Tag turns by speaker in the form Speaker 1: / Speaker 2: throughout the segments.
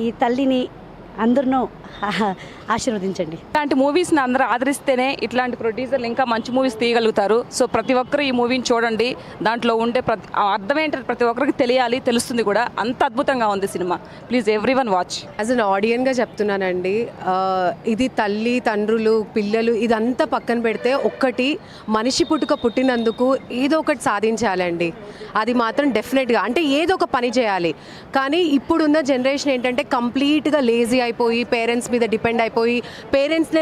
Speaker 1: ఈ తల్లిని అందరూ ఆశీర్వదించండి.
Speaker 2: ఇలాంటి మూవీస్ని అందరూ ఆదరిస్తేనే ఇట్లాంటి ప్రొడ్యూసర్లు ఇంకా మంచి మూవీస్ తీయగలుగుతారు. సో ప్రతి ఒక్కరు ఈ మూవీని చూడండి. దాంట్లో ఉండే అర్థం ఏంటంటే ప్రతి ఒక్కరికి తెలియాలి, తెలుస్తుంది కూడా. అంత అద్భుతంగా ఉంది సినిమా. Please everyone watch.
Speaker 3: As an ఆడియన్గా చెప్తున్నానండి, ఇది తల్లి తండ్రులు పిల్లలు ఇదంతా పక్కన పెడితే ఒక్కటి మనిషి పుట్టినందుకు ఏదో ఒకటి సాధించాలండి. అది మాత్రం డెఫినెట్గా అంటే ఏదో ఒక పని చేయాలి. కానీ ఇప్పుడున్న జనరేషన్ ఏంటంటే కంప్లీట్గా లేజీ అయిపోయి పేరెంట్స్ మీద డిపెండ్ అయిపోయి పేరెంట్స్నే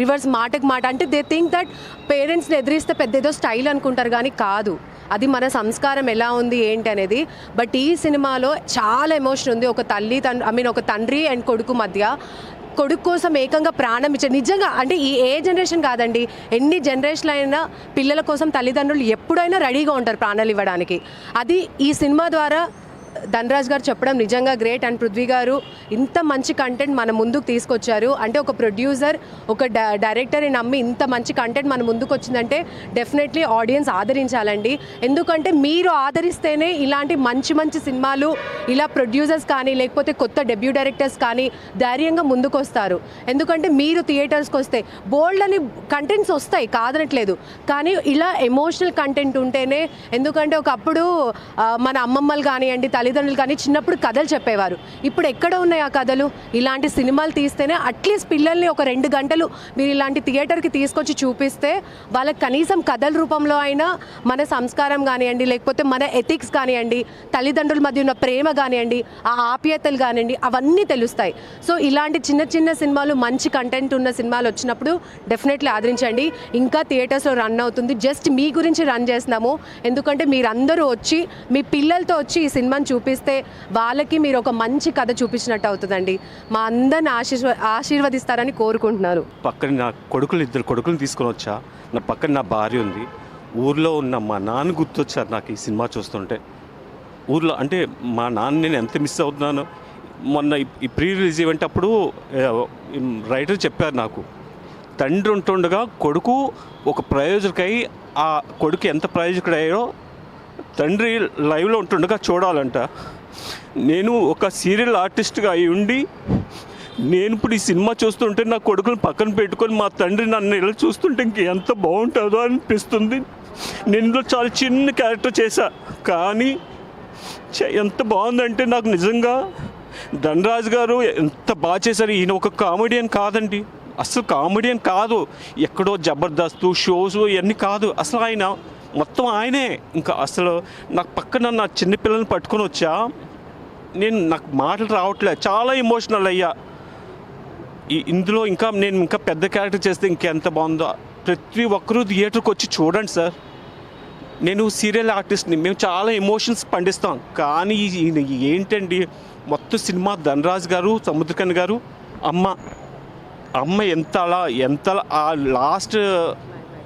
Speaker 3: రివర్స్ మాటకు మాట అంటే దే థింక్ దట్ పేరెంట్స్ని ఎదిరిస్తే పెద్ద ఏదో స్టైల్ అనుకుంటారు, కానీ కాదు. అది మన సంస్కారం ఎలా ఉంది ఏంటి అనేది. బట్ ఈ సినిమాలో చాలా ఎమోషన్ ఉంది. ఒక తండ్రి అండ్ కొడుకు మధ్య కొడుకు కోసం ఏకంగా ప్రాణం ఇచ్చారు. నిజంగా అంటే ఏ జనరేషన్ కాదండి, ఎన్ని జనరేషన్లు అయినా పిల్లల కోసం తల్లిదండ్రులు ఎప్పుడైనా రెడీగా ఉంటారు ప్రాణాలు ఇవ్వడానికి. అది ఈ సినిమా ద్వారా ధనరాజ్ గారు చెప్పడం నిజంగా గ్రేట్. అండ్ పృథ్వీ గారు ఇంత మంచి కంటెంట్ మన ముందుకు తీసుకొచ్చారు అంటే ఒక ప్రొడ్యూసర్ ఒక డైరెక్టర్ని నమ్మి ఇంత మంచి కంటెంట్ మన ముందుకు వచ్చిందంటే డెఫినెట్లీ ఆడియన్స్ ఆదరించాలండి. ఎందుకంటే మీరు ఆదరిస్తేనే ఇలాంటి మంచి సినిమాలు ఇలా ప్రొడ్యూసర్స్ కానీ లేకపోతే కొత్త డెబ్యూ డైరెక్టర్స్ కానీ ధైర్యంగా ముందుకు వస్తారు. ఎందుకంటే మీరు థియేటర్స్కి వస్తే బోల్డ్ అని కంటెంట్స్ వస్తాయి కాదనట్లేదు, కానీ ఇలా ఎమోషనల్ కంటెంట్ ఉంటేనే. ఎందుకంటే ఒకప్పుడు మన అమ్మమ్మలు కానివ్వండి తల్లిదండ్రులు కానీ చిన్నప్పుడు కథలు చెప్పేవారు. ఇప్పుడు ఎక్కడ ఉన్నాయి ఆ కథలు? ఇలాంటి సినిమాలు తీస్తేనే అట్లీస్ట్ పిల్లల్ని ఒక 2 గంటలు మీరు ఇలాంటి థియేటర్కి తీసుకొచ్చి చూపిస్తే వాళ్ళకి కనీసం కథల రూపంలో అయినా మన సంస్కారం కానివ్వండి లేకపోతే మన ఎథిక్స్ కానివ్వండి తల్లిదండ్రుల మధ్య ఉన్న ప్రేమ కానివ్వండి ఆ ఆప్యాయతలు కానివ్వండి అవన్నీ తెలుస్తాయి. సో ఇలాంటి చిన్న సినిమాలు మంచి కంటెంట్ ఉన్న సినిమాలు వచ్చినప్పుడు డెఫినెట్లీ ఆదరించండి. ఇంకా థియేటర్స్లో రన్ అవుతుంది. జస్ట్ మీ గురించి రన్ చేస్తున్నాము. ఎందుకంటే మీరందరూ వచ్చి మీ పిల్లలతో వచ్చి ఈ సినిమాని చూపిస్తే వాళ్ళకి మీరు ఒక మంచి కథ చూపించినట్టు అవుతుందండి. మా అందరిని ఆశీర్వదిస్తారని కోరుకుంటున్నాను.
Speaker 4: పక్కన నా ఇద్దరు కొడుకుని తీసుకొని వచ్చా. నా పక్కన నా భార్య ఉంది. ఊర్లో ఉన్న మా నాన్న గుర్తొచ్చారు నాకు ఈ సినిమా చూస్తుంటే. ఊర్లో అంటే మా నాన్న నేను ఎంత మిస్ అవుతున్నానో. మొన్న ఈ ప్రీ రిలీజ్ ఈవెంట్ అప్పుడు రైటర్ చెప్పారు నాకు, తండ్రి ఉంటుండగా కొడుకు ఒక ప్రయోజకుడై ఆ కొడుకు ఎంత ప్రయోజకుడయ్యాడో తండ్రి లైవ్లో ఉంటుండగా చూడాలంట. నేను ఒక సీరియల్ ఆర్టిస్ట్గా అయి ఉండి నేను ఇప్పుడు ఈ సినిమా చూస్తుంటే నా కొడుకుని పక్కన పెట్టుకొని మా తండ్రి నన్ను ఇలా చూస్తుంటే ఇంక ఎంత బాగుంటుందో అనిపిస్తుంది. నేను ఇందులో చాలా చిన్న క్యారెక్టర్ చేశా, కానీ ఎంత బాగుందంటే నాకు నిజంగా ధనరాజ్ గారు ఎంత బాగా చేశారు. ఈయన ఒక కామెడియన్ కాదండి, అసలు కామెడియన్ కాదు. ఎక్కడో జబర్దస్త్ షోస్ ఇవన్నీ కాదు, అసలు ఆయన మొత్తం ఆయనే. ఇంకా అసలు నాకు పక్కన నా చిన్నపిల్లల్ని పట్టుకొని వచ్చా, నాకు మాటలు రావట్లేదు, చాలా ఎమోషనల్ అయ్యా. ఇందులో నేను ఇంకా పెద్ద క్యారెక్టర్ చేస్తే ఇంకెంత బాగుందో. ప్రతి ఒక్కరూ థియేటర్కి వచ్చి చూడండి సార్. నేను సీరియల్ ఆర్టిస్ట్ని, మేము చాలా ఎమోషన్స్ పండిస్తాం, కానీ ఏంటండి మొత్తం సినిమా ధనరాజ్ గారు సముద్రకన్ గారు అమ్మ ఎంత ఆ లాస్ట్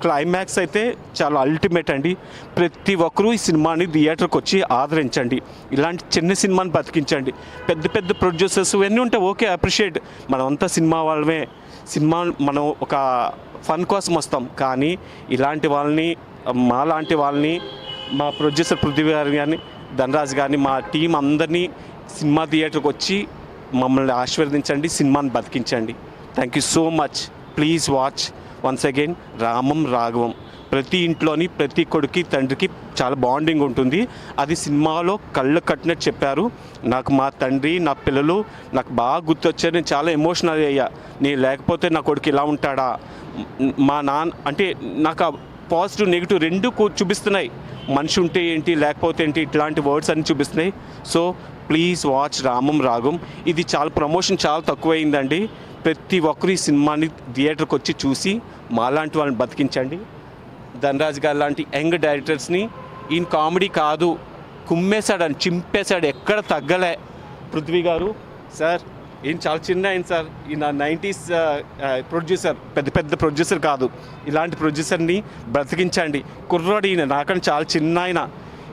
Speaker 4: క్లైమాక్స్ అయితే చాలా అల్టిమేట్ అండి. ప్రతి ఒక్కరూ ఈ సినిమాని థియేటర్కి వచ్చి ఆదరించండి. ఇలాంటి చిన్న సినిమాని బతికించండి. పెద్ద ప్రొడ్యూసర్స్ ఇవన్నీ ఉంటే ఓకే, అప్రిషియేట్. మనమంతా సినిమా వాళ్ళమే. సినిమా మనం ఒక ఫన్ కోసం వస్తాం, కానీ ఇలాంటి వాళ్ళని మాలాంటి వాళ్ళని మా ప్రొడ్యూసర్ పృథ్వీ గారు కానీ ధనరాజ్ గారిని మా టీం అందరినీ సినిమా థియేటర్కి వచ్చి మమ్మల్ని ఆశీర్వదించండి, సినిమాని బతికించండి. Thank you so much. Please watch once again Ramam Raghavam. ప్రతి ఇంట్లోని ప్రతి కొడుకు తండ్రికి చాలా బాండింగ్ ఉంటుంది. అది సినిమాలో కళ్ళు కట్టినట్టు చెప్పారు. నాకు మా తండ్రి నా పిల్లలు నాకు బాగా గుర్తొచ్చారు. నేను చాలా ఎమోషనల్ అయ్యా. నేను లేకపోతే నా కొడుకు ఇలా ఉంటాడా, మా నాన్న అంటే నాకు పాజిటివ్ నెగిటివ్ రెండు చూపిస్తున్నాయి. మనిషి ఉంటే ఏంటి లేకపోతే ఏంటి ఇట్లాంటి వర్డ్స్ అన్నీ చూపిస్తున్నాయి. సో ప్లీజ్ వాచ్ రామం రాఘవం. ఇది చాలా ప్రమోషన్ చాలా తక్కువైందండి. ప్రతి ఒక్కరు ఈ సినిమాని థియేటర్కి వచ్చి చూసి మాలాంటి వాళ్ళని బతికించండి. ధనరాజ్ గారు లాంటి యంగ్ డైరెక్టర్స్ని ఈయన కామెడీ కాదు కుమ్మేశాడని చింపేశాడు, ఎక్కడ తగ్గలే. పృథ్వీ గారు సార్ ఈయన చాలా చిన్న ఆయన సార్, ఈయన 90s ప్రొడ్యూసర్, పెద్ద ప్రొడ్యూసర్ కాదు. ఇలాంటి ప్రొడ్యూసర్ని బ్రతికించండి. కుర్రాడు ఈయన నాకన్నా చాలా చిన్న ఆయన.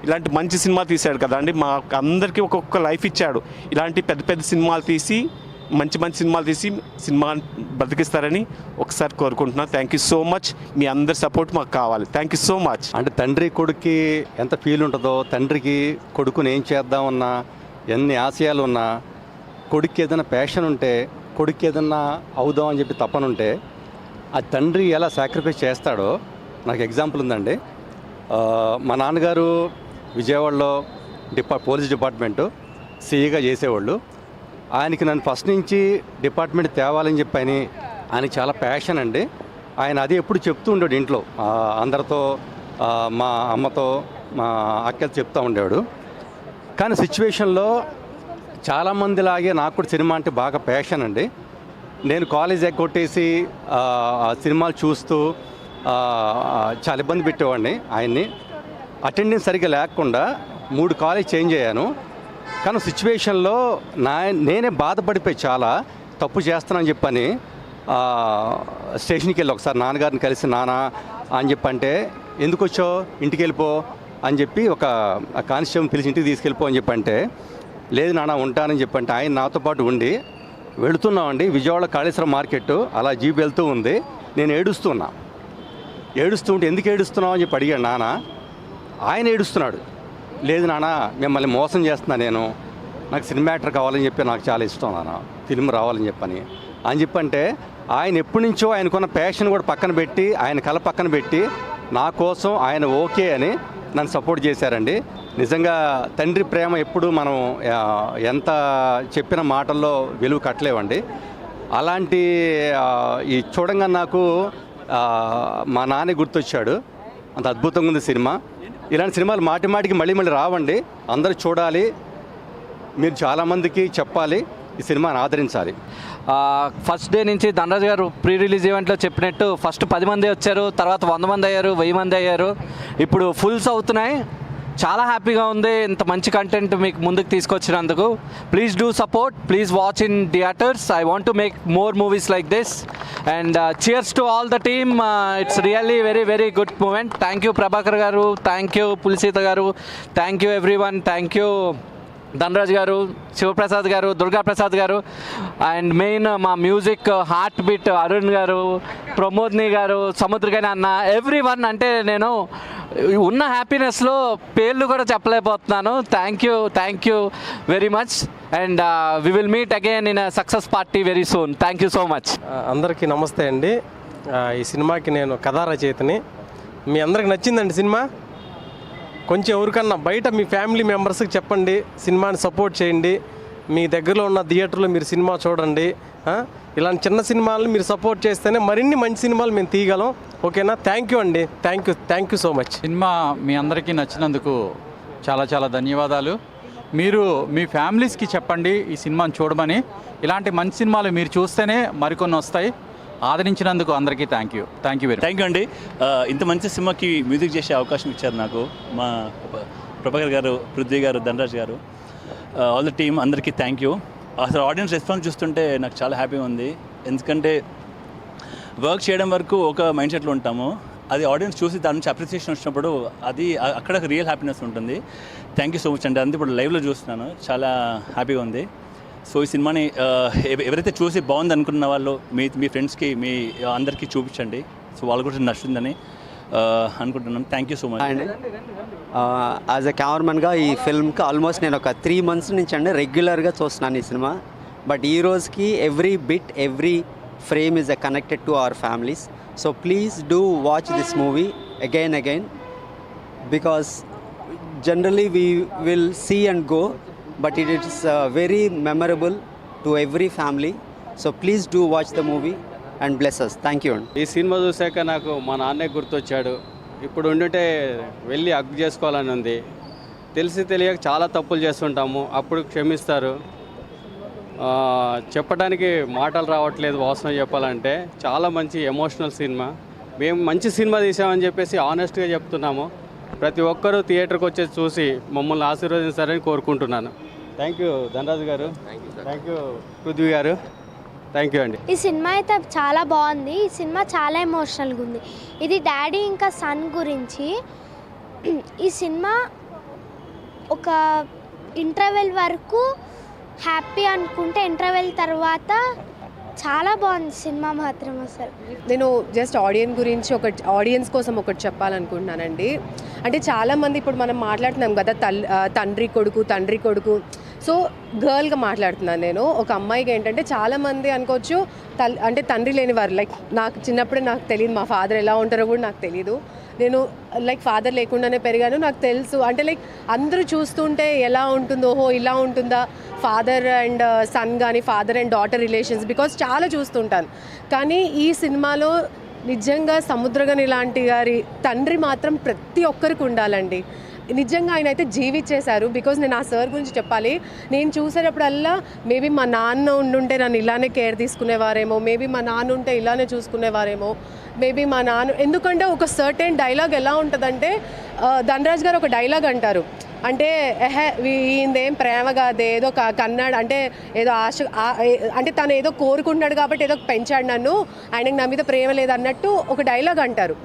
Speaker 4: ఇలాంటి మంచి సినిమా తీశాడు కదండి, మా అందరికీ ఒక్కొక్క లైఫ్ ఇచ్చాడు. ఇలాంటి పెద్ద సినిమాలు తీసి మంచి సినిమాలు తీసి సినిమాని బ్రతికిస్తారని ఒకసారి కోరుకుంటున్నాను. Thank you so much. మీ అందరి సపోర్ట్ మాకు కావాలి. Thank you so much.
Speaker 5: అంటే తండ్రి కొడుక్కి ఎంత ఫీల్ ఉంటుందో, తండ్రికి కొడుకుని ఏం చేద్దామన్నా ఎన్ని ఆశయాలు ఉన్నా కొడుక్కి ఏదైనా ప్యాషన్ ఉంటే, కొడుక్కి ఏదన్నా అవుదాం అని చెప్పి తపనుంటే, ఆ తండ్రి ఎలా సాక్రిఫైస్ చేస్తాడో నాకు ఎగ్జాంపుల్ ఉందండి. మా నాన్నగారు విజయవాడలో పోలీస్ డిపార్ట్మెంటు సిఈగా చేసేవాళ్ళు. ఆయనకి నన్ను ఫస్ట్ నుంచి డిపార్ట్మెంట్ తేవాలని చెప్పని ఆయనకి చాలా ప్యాషన్ అండి. ఆయన అది ఎప్పుడు చెప్తూ ఉండేవాడు ఇంట్లో అందరితో, మా అమ్మతో, మా అక్కతో చెప్తూ ఉండేవాడు. కానీ సిచ్యువేషన్లో చాలామందిలాగే నాకు కూడా సినిమా అంటే బాగా ప్యాషన్ అండి. నేను కాలేజ్ ఎగ్గొట్టేసి సినిమాలు చూస్తూ చాలా ఇబ్బంది పెట్టేవాడిని ఆయన్ని. అటెండెన్స్ సరిగ్గా లేకుండా 3 కాలేజ్ చేంజ్ అయ్యాను. కానీ సిచ్యువేషన్లో నేనే బాధపడిపోయి చాలా తప్పు చేస్తానని చెప్పని స్టేషన్కి వెళ్ళి ఒకసారి నాన్నగారిని కలిసి, నాన్న అని చెప్పంటే, ఎందుకు వచ్చావు, ఇంటికి వెళ్ళిపో అని చెప్పి ఒక కానిస్టేబుల్ పిలిచి ఇంటికి తీసుకెళ్ళిపో అని చెప్పంటే, లేదు నాన్న ఉంటానని చెప్పంటే ఆయన నాతో పాటు ఉండి వెళుతున్నామండి. విజయవాడ కాళేశ్వరం మార్కెట్ అలా జీప్ వెళ్తూ ఉంది. నేను ఏడుస్తూ ఉంటే ఎందుకు ఏడుస్తున్నావు అని చెప్పి అడిగాడు నాన్న. ఆయన ఏడుస్తున్నాడు, లేదు నాన్న మిమ్మల్ని మోసం చేస్తున్నా, నాకు సినిమా యాక్టర్ కావాలని చెప్పి నాకు చాలా ఇష్టం నాన్న, ఫిల్మ్ రావాలని అని చెప్పంటే ఆయన ఎప్పటి నుంచో ఆయనకున్న ప్యాషన్ కూడా పక్కన పెట్టి, ఆయన కళ పక్కన పెట్టి నా కోసం ఆయన ఓకే అని నన్ను సపోర్ట్ చేశారండి. నిజంగా తండ్రి ప్రేమ ఎప్పుడు మనం ఎంత చెప్పిన మాటల్లో విలువ కట్టలేవండి. అలాంటి ఈ చూడంగా నాకు మా నాన్న గుర్తొచ్చాడు. అంత అద్భుతంగా ఉంది సినిమా. ఇలాంటి సినిమాలు మాటికి మళ్ళీ రావండి. అందరూ చూడాలి, మీరు చాలామందికి చెప్పాలి, ఈ సినిమాని ఆదరించాలి.
Speaker 6: ఫస్ట్ డే నుంచి ధనరాజ్ గారు ప్రీ రిలీజ్ ఈవెంట్లో చెప్పినట్టు ఫస్ట్ 10 మంది వచ్చారు, తర్వాత 100 మంది అయ్యారు, 1000 మంది అయ్యారు, ఇప్పుడు ఫుల్స్ అవుతున్నాయి. చాలా హ్యాపీగా ఉంది ఇంత మంచి కంటెంట్ మీకు ముందుకు తీసుకొచ్చినందుకు. Please do support, please watch in theatres. I want to make more movies like this and cheers to all the team. It's really very good moment. Thank you Prabhakar garu, thank you Pulsita garu, thank you everyone, thank you Dhanraj గారు, శివప్రసాద్ గారు, దుర్గా ప్రసాద్ గారు, and main మా music heart beat Arun గారు, ప్రమోద్ని గారు, సముద్రగాని అన్న, every one. అంటే నేను ఉన్న హ్యాపీనెస్లో పేర్లు కూడా చెప్పలేకపోతున్నాను. Thank you very much and we will meet again in success party very soon. Thank you so much.
Speaker 7: అందరికీ నమస్తే అండి. ఈ సినిమాకి నేను కథా రచయితని. మీ అందరికి నచ్చిందండి సినిమా? కొంచెం ఎవరికన్నా బయట మీ ఫ్యామిలీ మెంబర్స్కి చెప్పండి, సినిమాని సపోర్ట్ చేయండి. మీ దగ్గరలో ఉన్న థియేటర్లో మీరు సినిమా చూడండి. ఇలాంటి చిన్న సినిమాలను మీరు సపోర్ట్ చేస్తేనే మరిన్ని మంచి సినిమాలు మేము తీయగలం. ఓకేనా? థ్యాంక్ యూ అండి. Thank you so much.
Speaker 8: సినిమా మీ అందరికీ నచ్చినందుకు చాలా ధన్యవాదాలు. మీరు మీ ఫ్యామిలీస్కి చెప్పండి ఈ సినిమాని చూడమని. ఇలాంటి మంచి సినిమాలు మీరు చూస్తేనే మరికొన్ని వస్తాయి. ఆదరించినందుకు అందరికీ thank you very
Speaker 9: thank you అండి. ఇంత మంచి సినిమాకి మ్యూజిక్ చేసే అవకాశం ఇచ్చారు నాకు మా ప్రభాకర్ గారు, పృథ్వీ గారు, ధనరాజ్ గారు, ఆల్ ద టీమ్, అందరికీ థ్యాంక్ యూ. అసలు ఆడియన్స్ రెస్పాన్స్ చూస్తుంటే నాకు చాలా హ్యాపీగా ఉంది. ఎందుకంటే వర్క్ చేయడం వరకు ఒక మైండ్ సెట్లో ఉంటాము, అది ఆడియన్స్ చూసి దాని నుంచి అప్రిసియేషన్ వచ్చినప్పుడు అది అక్కడ రియల్ హ్యాపీనెస్ ఉంటుంది. థ్యాంక్ యూ సో మచ్ అండి. అంతే ఇప్పుడు లైవ్లో చూస్తున్నాను, చాలా హ్యాపీగా ఉంది. సో ఈ సినిమాని ఎవరైతే చూసి బాగుంది అనుకున్న వాళ్ళు మీ ఫ్రెండ్స్కి, మీ అందరికీ చూపించండి. సో వాళ్ళు కూడా నచ్చుతుందని అనుకుంటున్నాం. థ్యాంక్ యూ సో మచ్
Speaker 10: అండి. యాజ్ ఎ కెమెరామెన్గా ఈ ఫిల్మ్కి ఆల్మోస్ట్ నేను ఒక 3 months నుంచి అండి రెగ్యులర్గా చూస్తున్నాను ఈ సినిమా. బట్ ఈ రోజుకి every bit, every frame is connected to our families. So please do watch this movie again because generally we will see and go, but it is very memorable to every family. So please do watch the movie and bless us. Thank you.
Speaker 7: ఈ cinema చూసాక నాకు మా నాన్నే గుర్తొచ్చాడు. ఇప్పుడు ఉండుంటే వెళ్ళి hug చేసుకోవాలని ఉంది. తెలియక చాలా తప్పులు చేస్తుంటాము, అప్పుడు క్షమిస్తారు. చెప్పడానికి మాటలు రావట్లేదు వాస్తవం చెప్పాలంటే. చాలా మంచి ఎమోషనల్ సినిమా. మేము మంచి సినిమా తీసామని చెప్పేసి ఆనెస్ట్గా చెప్తున్నాము. ప్రతి ఒక్కరూ థియేటర్కి వచ్చేసి చూసి మమ్మల్ని ఆశీర్వదించారని కోరుకుంటున్నాను. థ్యాంక్ యూ ధనరాజు గారు, థ్యాంక్ యూ పృథ్వీ గారు, థ్యాంక్ యూ అండి.
Speaker 11: ఈ సినిమా అయితే చాలా బాగుంది. ఈ సినిమా చాలా ఎమోషనల్గా ఉంది. ఇది డాడీ ఇంకా సన్ గురించి. ఈ సినిమా ఒక ఇంటర్వెల్ వరకు హ్యాపీ అనుకుంటే, ఇంటర్వెల్ తర్వాత చాలా బాగుంది సినిమా మాత్రం. అసలు
Speaker 3: నేను జస్ట్ ఆడియన్స్ కోసం ఒకటి చెప్పాలనుకుంటున్నానండి. అంటే చాలామంది ఇప్పుడు మనం మాట్లాడుతున్నాం కదా, తండ్రి కొడుకు సో గర్ల్గా మాట్లాడుతున్నాను నేను. ఒక అమ్మాయికి ఏంటంటే చాలామంది అనుకోవచ్చు అంటే తండ్రి లేని వారు, లైక్ నాకు చిన్నప్పుడే నాకు తెలియదు మా ఫాదర్ ఎలా ఉంటారో కూడా నాకు తెలీదు. నేను లైక్ ఫాదర్ లేకుండానే పెరిగాను, నాకు తెలుసు. అంటే లైక్ అందరూ చూస్తుంటే ఎలా ఉంటుందో, ఓహో ఇలా ఉంటుందా ఫాదర్ అండ్ సన్ కానీ father and daughter relations, because చాలా చూస్తుంటాను. కానీ ఈ సినిమాలో నిజంగా సముద్రగని లాంటి గారి తండ్రి మాత్రం ప్రతి ఒక్కరికి ఉండాలండి. నిజంగా ఆయన అయితే జీవించేశారు. బికాజ్ నేను ఆ సార్ గురించి చెప్పాలి, నేను చూసేటప్పుడల్లా మేబీ మా నాన్న ఉండుంటే నన్ను ఇలానే కేర్ తీసుకునేవారేమో, మేబీ మా నాన్న ఉంటే ఇలానే చూసుకునేవారేమో, మేబీ మా నాన్న. ఎందుకంటే ఒక సర్టెన్ డైలాగ్ ఎలా ఉంటుందంటే ధనరాజ్ గారు ఒక డైలాగ్ అంటారు, అంటే ఈయనదేం ప్రేమ కాదు, ఏదో కన్నాడు అంటే ఏదో ఆశ, అంటే తను ఏదో కోరుకుంటున్నాడు కాబట్టి ఏదో పెంచాడు నన్ను, ఆయనకు నా మీద ప్రేమ లేదన్నట్టు ఒక డైలాగ్ అంటారు.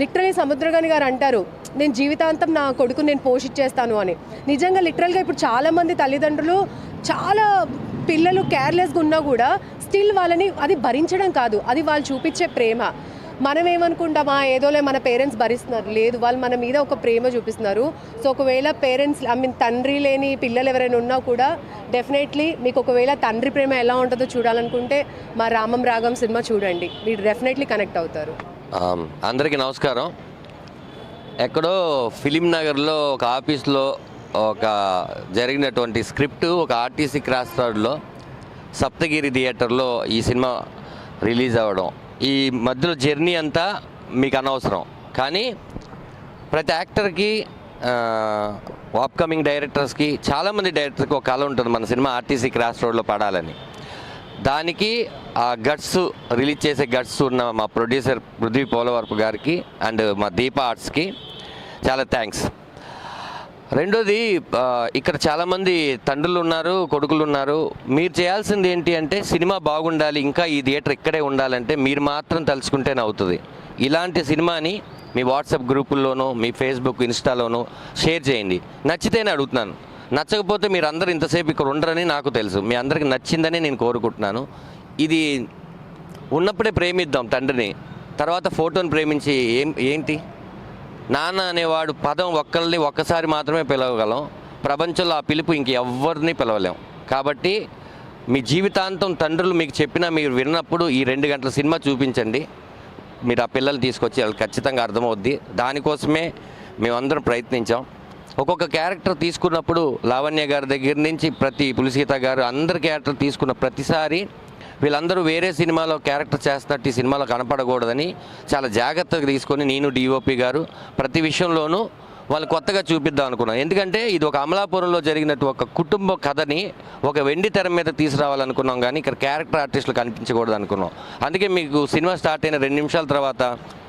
Speaker 3: లిటరలీ సముద్రగని గారు అంటారు, నేను జీవితాంతం నా కొడుకు నేను పోషించేస్తాను అని. నిజంగా లిటరల్గా ఇప్పుడు చాలామంది తల్లిదండ్రులు చాలా పిల్లలు కేర్లెస్గా ఉన్నా కూడా స్టిల్ వాళ్ళని అది భరించడం కాదు, అది వాళ్ళు చూపించే ప్రేమ. మనం ఏమనుకుంటామా ఏదోలే మన పేరెంట్స్ భరిస్తున్నారు, లేదు వాళ్ళు మన మీద ఒక ప్రేమ చూపిస్తున్నారు. సో ఒకవేళ పేరెంట్స్ తండ్రి లేని పిల్లలు ఎవరైనా ఉన్నా కూడా డెఫినెట్లీ మీకు ఒకవేళ తండ్రి ప్రేమ ఎలా ఉంటుందో చూడాలనుకుంటే మా రామం రాగం సినిమా చూడండి, మీరు డెఫినెట్లీ కనెక్ట్ అవుతారు.
Speaker 12: అందరికీ నమస్కారం. ఎక్కడో ఫిలిం నగర్లో ఒక ఆఫీస్లో ఒక జరిగినటువంటి స్క్రిప్ట్ ఒక ఆర్టీసీ క్రాస్ రోడ్లో సప్తగిరి థియేటర్లో ఈ సినిమా రిలీజ్ అవ్వడం, ఈ మధ్యలో జర్నీ అంతా మీకు అనవసరం. కానీ ప్రతి యాక్టర్కి అప్కమింగ్ డైరెక్టర్స్కి చాలామంది డైరెక్టర్కి ఒక కళ ఉంటుంది మన సినిమా ఆర్టీసీ క్రాస్ రోడ్లో పడాలని. దానికి ఆ గట్స్ రిలీజ్ చేసే గట్స్ ఉన్న మా ప్రొడ్యూసర్ పృథ్వీ పోలవరపు గారికి అండ్ మా దీపా ఆర్ట్స్కి చాలా థ్యాంక్స్. రెండోది, ఇక్కడ చాలామంది తండ్రులు ఉన్నారు, కొడుకులు ఉన్నారు. మీరు చేయాల్సింది ఏంటి అంటే సినిమా బాగుండాలి, ఇంకా ఈ థియేటర్ ఇక్కడే ఉండాలంటే మీరు మాత్రం తలుచుకుంటేనే అవుతుంది. ఇలాంటి సినిమాని మీ వాట్సాప్ గ్రూపుల్లోనూ మీ ఫేస్బుక్ ఇన్స్టాలోనూ షేర్ చేయండి. నచ్చితేనే అడుగుతున్నాను, నచ్చకపోతే మీరు అందరూ ఇంతసేపు ఇక్కడ ఉండరని నాకు తెలుసు. మీ అందరికి నచ్చిందని నేను కోరుకుంటున్నాను. ఇది ఉన్నప్పుడే ప్రేమిద్దాం తండ్రిని, తర్వాత ఫోటోని ప్రేమించి ఏంటి. నాన్న అనేవాడు పదం ఒక్కసారి మాత్రమే పిలవగలం, ప్రపంచంలో ఆ పిలుపు ఇంకెవ్వరిని పిలవలేం. కాబట్టి మీ జీవితాంతం తండ్రులు మీకు చెప్పినా మీరు విన్నప్పుడు ఈ 2 గంటల సినిమా చూపించండి. మీరు ఆ పిల్లలు తీసుకొచ్చి వాళ్ళకి ఖచ్చితంగా అర్థమవుద్ది. దానికోసమే మేమందరం ప్రయత్నించాం. ఒక్కొక్క క్యారెక్టర్ తీసుకున్నప్పుడు లావణ్య గారి దగ్గర నుంచి ప్రతి పులిసీత గారు అందరి క్యారెక్టర్ తీసుకున్న ప్రతిసారి వీళ్ళందరూ వేరే సినిమాలో క్యారెక్టర్ చేస్తున్నట్టు ఈ సినిమాలో కనపడకూడదని చాలా జాగ్రత్తగా తీసుకొని నేను డిఓపి గారు ప్రతి విషయంలోనూ వాళ్ళు కొత్తగా చూపిద్దాం అనుకున్నాం. ఎందుకంటే ఇది ఒక అమలాపురంలో జరిగినట్టు ఒక కుటుంబ కథని ఒక వెండి తెర మీద తీసుకురావాలనుకున్నాం, కానీ ఇక్కడ క్యారెక్టర్ ఆర్టిస్టులు కనిపించకూడదు అనుకున్నాం. అందుకే మీకు సినిమా స్టార్ట్ అయిన 2 నిమిషాల తర్వాత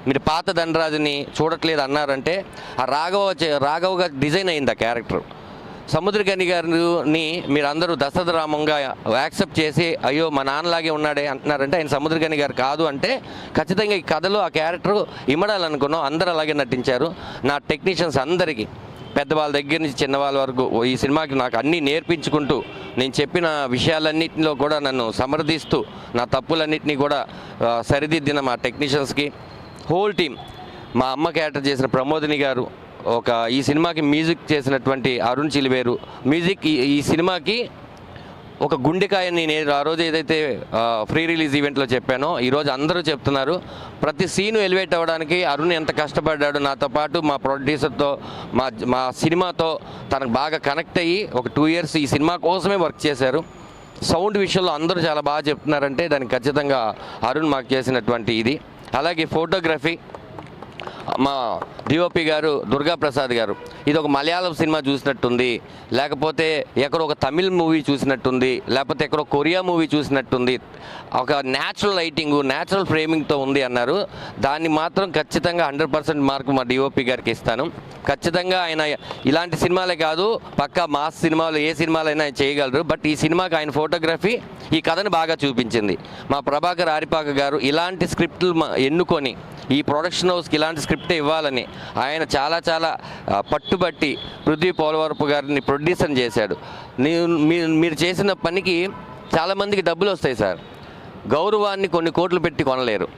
Speaker 12: మీరు పాత ధనరాజుని చూడట్లేదు అన్నారంటే ఆ రాఘవగా డిజైన్ అయింది ఆ క్యారెక్టర్. సముద్రగని గారిని మీరు అందరూ దశరథ రామంగా యాక్సెప్ట్ చేసి అయ్యో మా నాన్నలాగే ఉన్నాడే అంటున్నారంటే ఆయన సముద్రగని గారు కాదు అంటే ఖచ్చితంగా ఈ కథలో ఆ క్యారెక్టర్ ఇమ్మడాలనుకున్నాం. అందరూ అలాగే నటించారు. నా టెక్నీషియన్స్ అందరికీ పెద్దవాళ్ళ దగ్గర నుంచి చిన్నవాళ్ళ వరకు ఈ సినిమాకి నాకు అన్నీ నేర్పించుకుంటూ నేను చెప్పిన విషయాలన్నింటిలో కూడా నన్ను సమర్థిస్తూ నా తప్పులన్నింటినీ కూడా సరిదిద్దిన మా టెక్నీషియన్స్కి, హోల్ టీమ్, మా అమ్మ క్యారెక్టర్ చేసిన ప్రమోదిని గారు, ఈ సినిమాకి మ్యూజిక్ చేసినటువంటి అరుణ్ చిలివేరు, మ్యూజిక్ ఈ సినిమాకి ఒక గుండెకాయని నేను ఆ రోజు ఏదైతే ఫ్రీ రిలీజ్ ఈవెంట్లో చెప్పానో ఈరోజు అందరూ చెప్తున్నారు. ప్రతి సీను ఎలివేట్ అవ్వడానికి అరుణ్ ఎంత కష్టపడ్డాడు, నాతో పాటు మా ప్రొడ్యూసర్తో మా సినిమాతో తనకు బాగా కనెక్ట్ అయ్యి ఒక 2 years ఈ సినిమా కోసమే వర్క్ చేశారు. సౌండ్ విషయంలో అందరూ చాలా బాగా చెప్తున్నారంటే దానికి ఖచ్చితంగా అరుణ్ మాకు చేసినటువంటి ఇది. అలాగే ఫోటోగ్రఫీ మా డిఓపి గారు దుర్గాప్రసాద్ గారు, ఇది ఒక మలయాళం సినిమా చూసినట్టుంది, లేకపోతే ఎక్కడో ఒక తమిళ్ మూవీ చూసినట్టుంది, లేకపోతే ఎక్కడో కొరియా మూవీ చూసినట్టుంది, ఒక న్యాచురల్ లైటింగు న్యాచురల్ ఫ్రేమింగ్తో ఉంది అన్నారు. దాన్ని మాత్రం ఖచ్చితంగా 100% మార్కు మా డిఓపి గారికి ఇస్తాను. ఖచ్చితంగా ఆయన ఇలాంటి సినిమాలే కాదు పక్కా మాస్ సినిమాలు ఏ సినిమాలైనా చేయగలరు. బట్ ఈ సినిమాకి ఆయన ఫోటోగ్రఫీ ఈ కథను బాగా చూపించింది. మా ప్రభాకర్ ఆరిపాక గారు ఇలాంటి స్క్రిప్ట్లు ఎన్నుకొని ఈ ప్రొడక్షన్ హౌస్కి ఇలాంటి స్క్రిప్టే ఇవ్వాలని ఆయన చాలా పట్టుబట్టి పృథ్వీ పోలవరపు గారిని ప్రొడ్యూసర్ చేశాడు. మీరు చేసిన పనికి చాలామందికి డబ్బులు వస్తాయి సార్, గౌరవాన్ని కొన్ని కోట్లు పెట్టి కొనలేరు.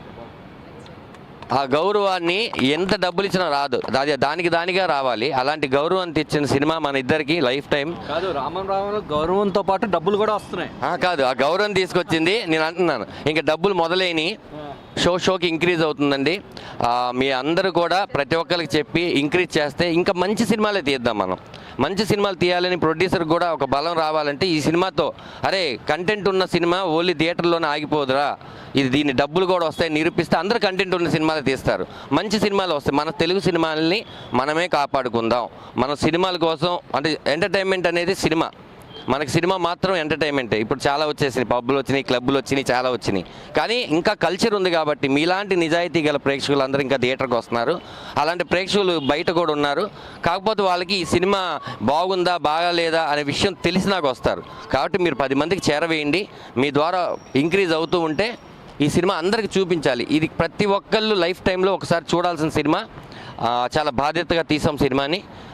Speaker 12: ఆ గౌరవాన్ని ఎంత డబ్బులు ఇచ్చినా రాదు, దానికి దానిగా రావాలి. అలాంటి గౌరవాన్ని తెచ్చిన సినిమా మన ఇద్దరికి లైఫ్ టైం.
Speaker 6: కాదు, రామం గౌరవంతో పాటు డబ్బులు కూడా వస్తున్నాయి.
Speaker 12: కాదు, ఆ గౌరవం తీసుకొచ్చింది నేను అంటున్నాను. ఇంకా డబ్బులు మొదలైనవి, షోకి ఇంక్రీజ్ అవుతుందండి. మీ అందరూ కూడా ప్రతి ఒక్కరికి చెప్పి ఇంక్రీజ్ చేస్తే ఇంకా మంచి సినిమాలే తీద్దాం. మనం మంచి సినిమాలు తీయాలని ప్రొడ్యూసర్కి కూడా ఒక బలం రావాలంటే ఈ సినిమాతో అరే కంటెంట్ ఉన్న సినిమా ఓన్లీ థియేటర్లోనే ఆగిపోదురా, దీని డబ్బులు కూడా వస్తాయి నిరూపిస్తే అందరూ కంటెంట్ ఉన్న సినిమాలు తీస్తారు, మంచి సినిమాలు వస్తాయి. మన తెలుగు సినిమాలని మనమే కాపాడుకుందాం. మన సినిమాల కోసం అంటే ఎంటర్టైన్మెంట్ అనేది సినిమా, మనకి సినిమా మాత్రం ఎంటర్టైన్మెంటే. ఇప్పుడు చాలా వచ్చేసినాయి, పబ్బులు వచ్చినాయి, క్లబ్బులు వచ్చినాయి, చాలా వచ్చినాయి. కానీ ఇంకా కల్చర్ ఉంది కాబట్టి మీలాంటి నిజాయితీ గల ప్రేక్షకులు అందరూ ఇంకా థియేటర్కి వస్తున్నారు. అలాంటి ప్రేక్షకులు బయట కూడా ఉన్నారు. కాకపోతే వాళ్ళకి ఈ సినిమా బాగుందా బాగాలేదా అనే విషయం తెలిసినాక వస్తారు. కాబట్టి మీరు 10 మందికి చేరవేయండి. మీ ద్వారా ఇంక్రీజ్ అవుతూ ఉంటే ఈ సినిమా అందరికి చూపించాలి. ఇది ప్రతి ఒక్కళ్ళు లైఫ్ టైంలో ఒకసారి చూడాల్సిన సినిమా. చాలా బాధ్యతగా తీసాం సినిమాని.